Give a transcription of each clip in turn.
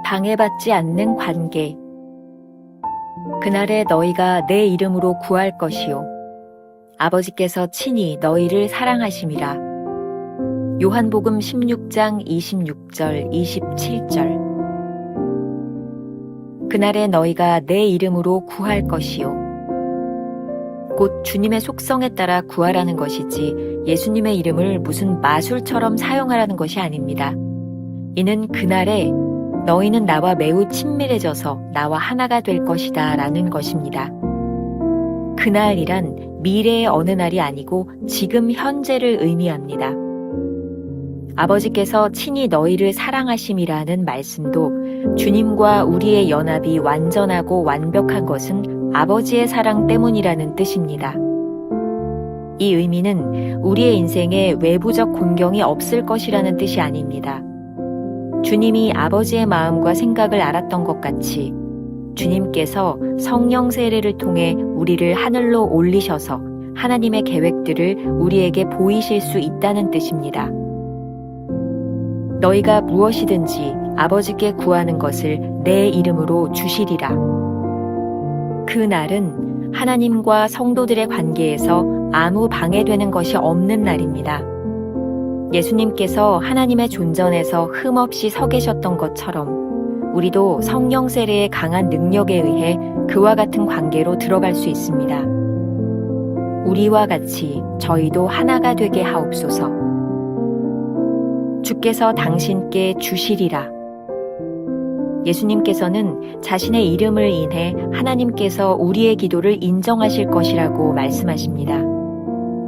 방해받지 않는 관계. 그날에 너희가 내 이름으로 구할 것이요 아버지께서 친히 너희를 사랑하심이라. 요한복음 16장 26절 27절. 그날에 너희가 내 이름으로 구할 것이요. 곧 주님의 속성에 따라 구하라는 것이지 예수님의 이름을 무슨 마술처럼 사용하라는 것이 아닙니다. 이는 그날에 너희는 나와 매우 친밀해져서 나와 하나가 될 것이다 라는 것입니다. 그날이란 미래의 어느 날이 아니고 지금 현재를 의미합니다. 아버지께서 친히 너희를 사랑하심이라는 말씀도 주님과 우리의 연합이 완전하고 완벽한 것은 아버지의 사랑 때문이라는 뜻입니다. 이 의미는 우리의 인생에 외부적 공경이 없을 것이라는 뜻이 아닙니다. 주님이 아버지의 마음과 생각을 알았던 것 같이 주님께서 성령 세례를 통해 우리를 하늘로 올리셔서 하나님의 계획들을 우리에게 보이실 수 있다는 뜻입니다. 너희가 무엇이든지 아버지께 구하는 것을 내 이름으로 주시리라. 그 날은 하나님과 성도들의 관계에서 아무 방해되는 것이 없는 날입니다. 예수님께서 하나님의 존전에서 흠없이 서 계셨던 것처럼 우리도 성령 세례의 강한 능력에 의해 그와 같은 관계로 들어갈 수 있습니다. 우리와 같이 저희도 하나가 되게 하옵소서. 주께서 당신께 주시리라. 예수님께서는 자신의 이름을 인해 하나님께서 우리의 기도를 인정하실 것이라고 말씀하십니다.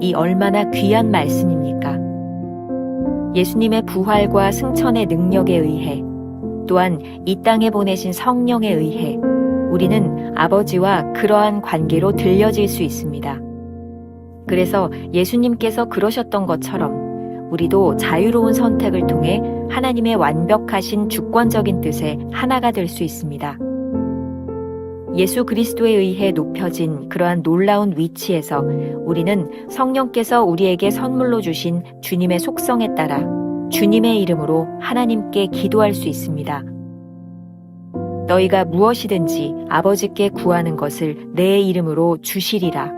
이 얼마나 귀한 말씀입니까? 예수님의 부활과 승천의 능력에 의해 또한 이 땅에 보내신 성령에 의해 우리는 아버지와 그러한 관계로 들려질 수 있습니다. 그래서 예수님께서 그러셨던 것처럼 우리도 자유로운 선택을 통해 하나님의 완벽하신 주권적인 뜻에 하나가 될 수 있습니다. 예수 그리스도에 의해 높여진 그러한 놀라운 위치에서 우리는 성령께서 우리에게 선물로 주신 주님의 속성에 따라 주님의 이름으로 하나님께 기도할 수 있습니다. 너희가 무엇이든지 아버지께 구하는 것을 내 이름으로 주시리라.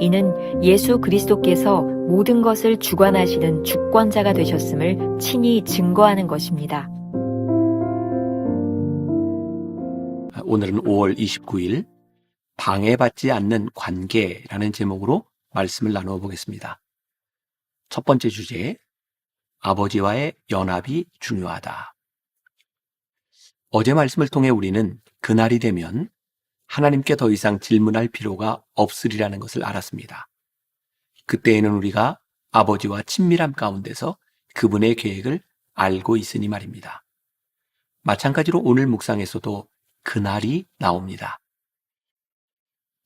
이는 예수 그리스도께서 모든 것을 주관하시는 주권자가 되셨음을 친히 증거하는 것입니다. 오늘은 5월 29일 방해받지 않는 관계라는 제목으로 말씀을 나누어 보겠습니다. 첫 번째 주제, 아버지와의 연합이 중요하다. 어제 말씀을 통해 우리는 그날이 되면 하나님께 더 이상 질문할 필요가 없으리라는 것을 알았습니다. 그때에는 우리가 아버지와 친밀함 가운데서 그분의 계획을 알고 있으니 말입니다. 마찬가지로 오늘 묵상에서도 그날이 나옵니다.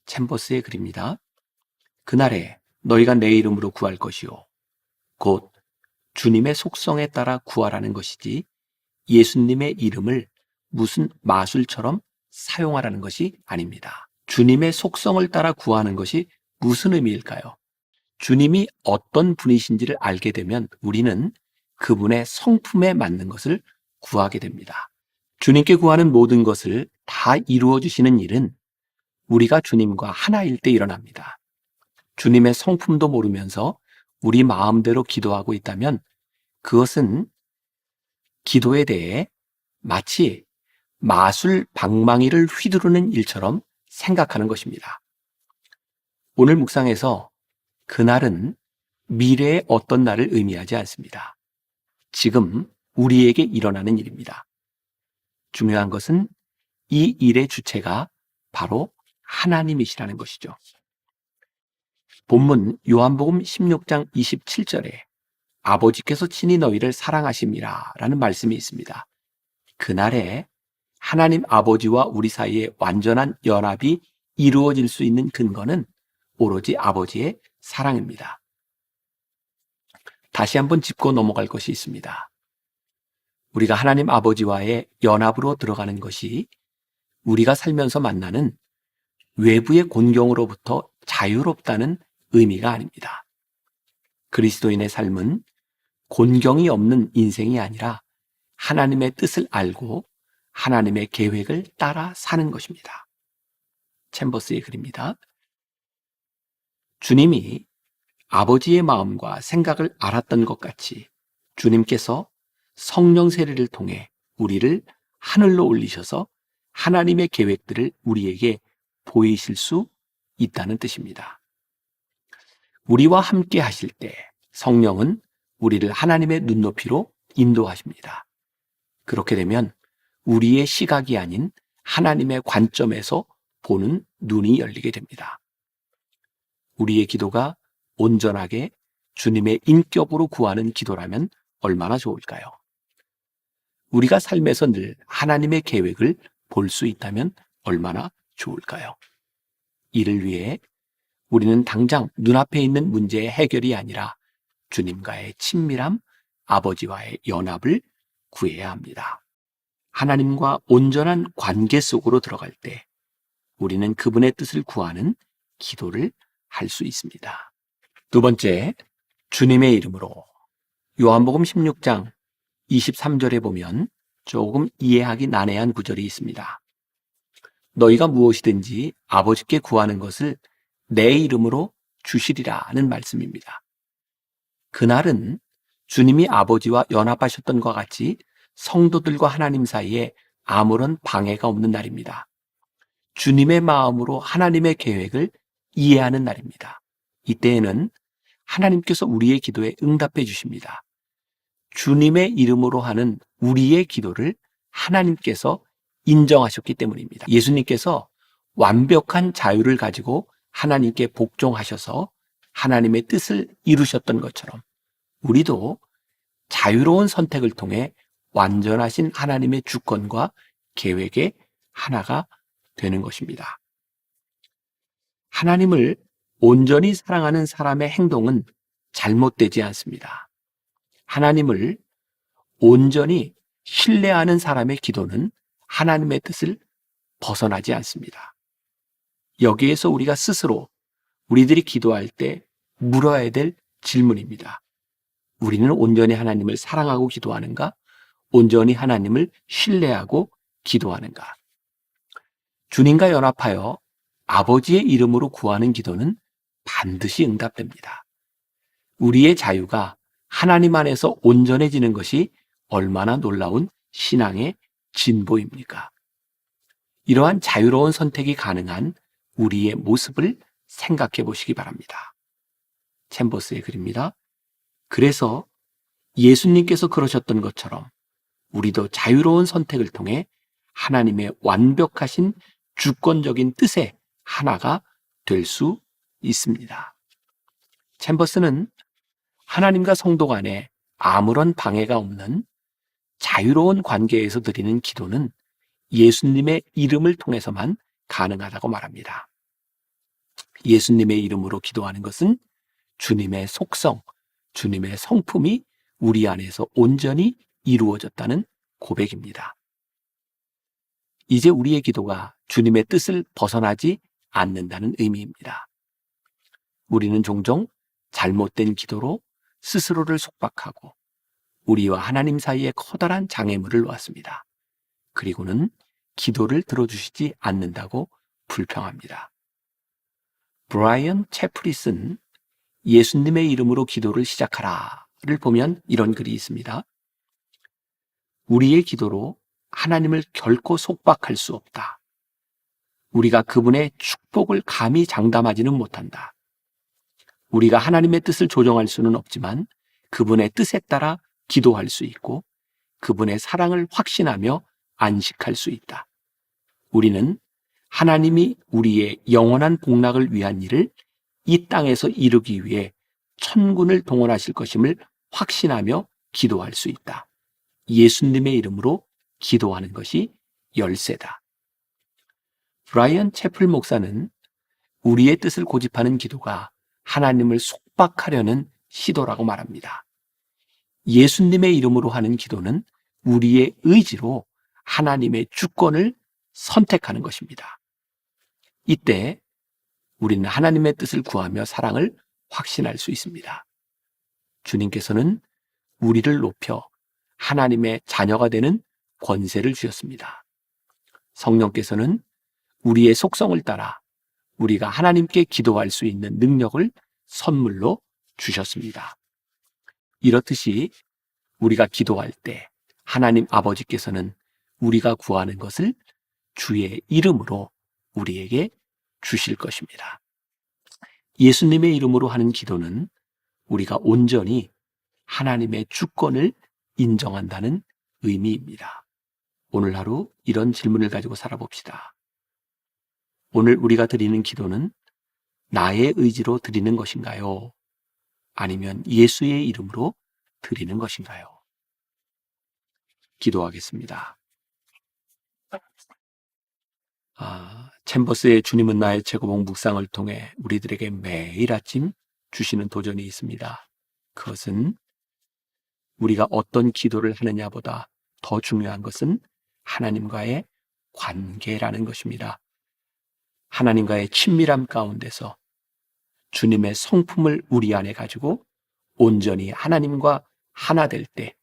챔버스의 글입니다. 그날에 너희가 내 이름으로 구할 것이요 곧 주님의 속성에 따라 구하라는 것이지 예수님의 이름을 무슨 마술처럼 사용하라는 것이 아닙니다. 주님의 속성을 따라 구하는 것이 무슨 의미일까요? 주님이 어떤 분이신지를 알게 되면 우리는 그분의 성품에 맞는 것을 구하게 됩니다. 주님께 구하는 모든 것을 다 이루어 주시는 일은 우리가 주님과 하나일 때 일어납니다. 주님의 성품도 모르면서 우리 마음대로 기도하고 있다면 그것은 기도에 대해 마치 마술 방망이를 휘두르는 일처럼 생각하는 것입니다. 오늘 묵상에서 그날은 미래의 어떤 날을 의미하지 않습니다. 지금 우리에게 일어나는 일입니다. 중요한 것은 이 일의 주체가 바로 하나님이시라는 것이죠. 본문 요한복음 16장 27절에 아버지께서 친히 너희를 사랑하심이라 라는 말씀이 있습니다. 그날에 하나님 아버지와 우리 사이에 완전한 연합이 이루어질 수 있는 근거는 오로지 아버지의 사랑입니다. 다시 한번 짚고 넘어갈 것이 있습니다. 우리가 하나님 아버지와의 연합으로 들어가는 것이 우리가 살면서 만나는 외부의 곤경으로부터 자유롭다는 의미가 아닙니다. 그리스도인의 삶은 곤경이 없는 인생이 아니라 하나님의 뜻을 알고 하나님의 계획을 따라 사는 것입니다. 챔버스의 글입니다. 주님이 아버지의 마음과 생각을 알았던 것 같이 주님께서 성령 세례를 통해 우리를 하늘로 올리셔서 하나님의 계획들을 우리에게 보이실 수 있다는 뜻입니다. 우리와 함께 하실 때 성령은 우리를 하나님의 눈높이로 인도하십니다. 그렇게 되면 우리의 시각이 아닌 하나님의 관점에서 보는 눈이 열리게 됩니다. 우리의 기도가 온전하게 주님의 인격으로 구하는 기도라면 얼마나 좋을까요? 우리가 삶에서 늘 하나님의 계획을 볼 수 있다면 얼마나 좋을까요? 이를 위해 우리는 당장 눈앞에 있는 문제의 해결이 아니라 주님과의 친밀함, 아버지와의 연합을 구해야 합니다. 하나님과 온전한 관계 속으로 들어갈 때 우리는 그분의 뜻을 구하는 기도를 할 수 있습니다. 두 번째, 주님의 이름으로. 요한복음 16장 23절에 보면 조금 이해하기 난해한 구절이 있습니다. 너희가 무엇이든지 아버지께 구하는 것을 내 이름으로 주시리라는 말씀입니다. 그날은 주님이 아버지와 연합하셨던 것 같이 성도들과 하나님 사이에 아무런 방해가 없는 날입니다. 주님의 마음으로 하나님의 계획을 이해하는 날입니다. 이때에는 하나님께서 우리의 기도에 응답해 주십니다. 주님의 이름으로 하는 우리의 기도를 하나님께서 인정하셨기 때문입니다. 예수님께서 완벽한 자유를 가지고 하나님께 복종하셔서 하나님의 뜻을 이루셨던 것처럼 우리도 자유로운 선택을 통해 완전하신 하나님의 주권과 계획의 하나가 되는 것입니다. 하나님을 온전히 사랑하는 사람의 행동은 잘못되지 않습니다. 하나님을 온전히 신뢰하는 사람의 기도는 하나님의 뜻을 벗어나지 않습니다. 여기에서 우리가 스스로 우리들이 기도할 때 물어야 될 질문입니다. 우리는 온전히 하나님을 사랑하고 기도하는가? 온전히 하나님을 신뢰하고 기도하는가? 주님과 연합하여 아버지의 이름으로 구하는 기도는 반드시 응답됩니다. 우리의 자유가 하나님 안에서 온전해지는 것이 얼마나 놀라운 신앙의 진보입니까? 이러한 자유로운 선택이 가능한 우리의 모습을 생각해 보시기 바랍니다. 챔버스의 글입니다. 그래서 예수님께서 그러셨던 것처럼 우리도 자유로운 선택을 통해 하나님의 완벽하신 주권적인 뜻의 하나가 될 수 있습니다. 챔버스는 하나님과 성도 간에 아무런 방해가 없는 자유로운 관계에서 드리는 기도는 예수님의 이름을 통해서만 가능하다고 말합니다. 예수님의 이름으로 기도하는 것은 주님의 속성, 주님의 성품이 우리 안에서 온전히 이루어졌다는 고백입니다. 이제 우리의 기도가 주님의 뜻을 벗어나지 않는다는 의미입니다. 우리는 종종 잘못된 기도로 스스로를 속박하고 우리와 하나님 사이에 커다란 장애물을 놓았습니다. 그리고는 기도를 들어주시지 않는다고 불평합니다. 브라이언 채플이 쓴 예수님의 이름으로 기도를 시작하라를 보면 이런 글이 있습니다. 우리의 기도로 하나님을 결코 속박할 수 없다. 우리가 그분의 축복을 감히 장담하지는 못한다. 우리가 하나님의 뜻을 조정할 수는 없지만 그분의 뜻에 따라 기도할 수 있고 그분의 사랑을 확신하며 안식할 수 있다. 우리는 하나님이 우리의 영원한 복락을 위한 일을 이 땅에서 이루기 위해 천군을 동원하실 것임을 확신하며 기도할 수 있다. 예수님의 이름으로 기도하는 것이 열쇠다. 브라이언 채플 목사는 우리의 뜻을 고집하는 기도가 하나님을 속박하려는 시도라고 말합니다. 예수님의 이름으로 하는 기도는 우리의 의지로 하나님의 주권을 선택하는 것입니다. 이때 우리는 하나님의 뜻을 구하며 사랑을 확신할 수 있습니다. 주님께서는 우리를 높여 하나님의 자녀가 되는 권세를 주셨습니다. 성령께서는 우리의 속성을 따라 우리가 하나님께 기도할 수 있는 능력을 선물로 주셨습니다. 이렇듯이 우리가 기도할 때 하나님 아버지께서는 우리가 구하는 것을 주의 이름으로 우리에게 주실 것입니다. 예수님의 이름으로 하는 기도는 우리가 온전히 하나님의 주권을 인정한다는 의미입니다. 오늘 하루 이런 질문을 가지고 살아봅시다. 오늘 우리가 드리는 기도는 나의 의지로 드리는 것인가요? 아니면 예수의 이름으로 드리는 것인가요? 기도하겠습니다. 챔버스의 주님은 나의 최고봉 묵상을 통해 우리들에게 매일 아침 주시는 도전이 있습니다. 그것은 우리가 어떤 기도를 하느냐보다 더 중요한 것은 하나님과의 관계라는 것입니다. 하나님과의 친밀함 가운데서 주님의 성품을 우리 안에 가지고 온전히 하나님과 하나 될 때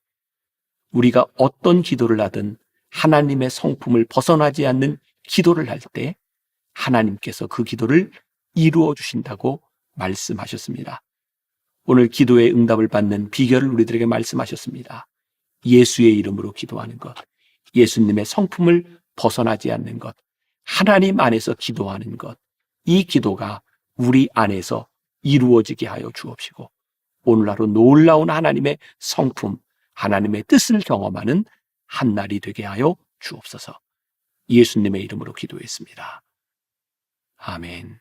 우리가 어떤 기도를 하든 하나님의 성품을 벗어나지 않는 기도를 할 때 하나님께서 그 기도를 이루어 주신다고 말씀하셨습니다. 오늘 기도의 응답을 받는 비결을 우리들에게 말씀하셨습니다. 예수의 이름으로 기도하는 것, 예수님의 성품을 벗어나지 않는 것, 하나님 안에서 기도하는 것, 이 기도가 우리 안에서 이루어지게 하여 주옵시고 오늘 하루 놀라운 하나님의 성품, 하나님의 뜻을 경험하는 한날이 되게 하여 주옵소서. 예수님의 이름으로 기도했습니다. 아멘.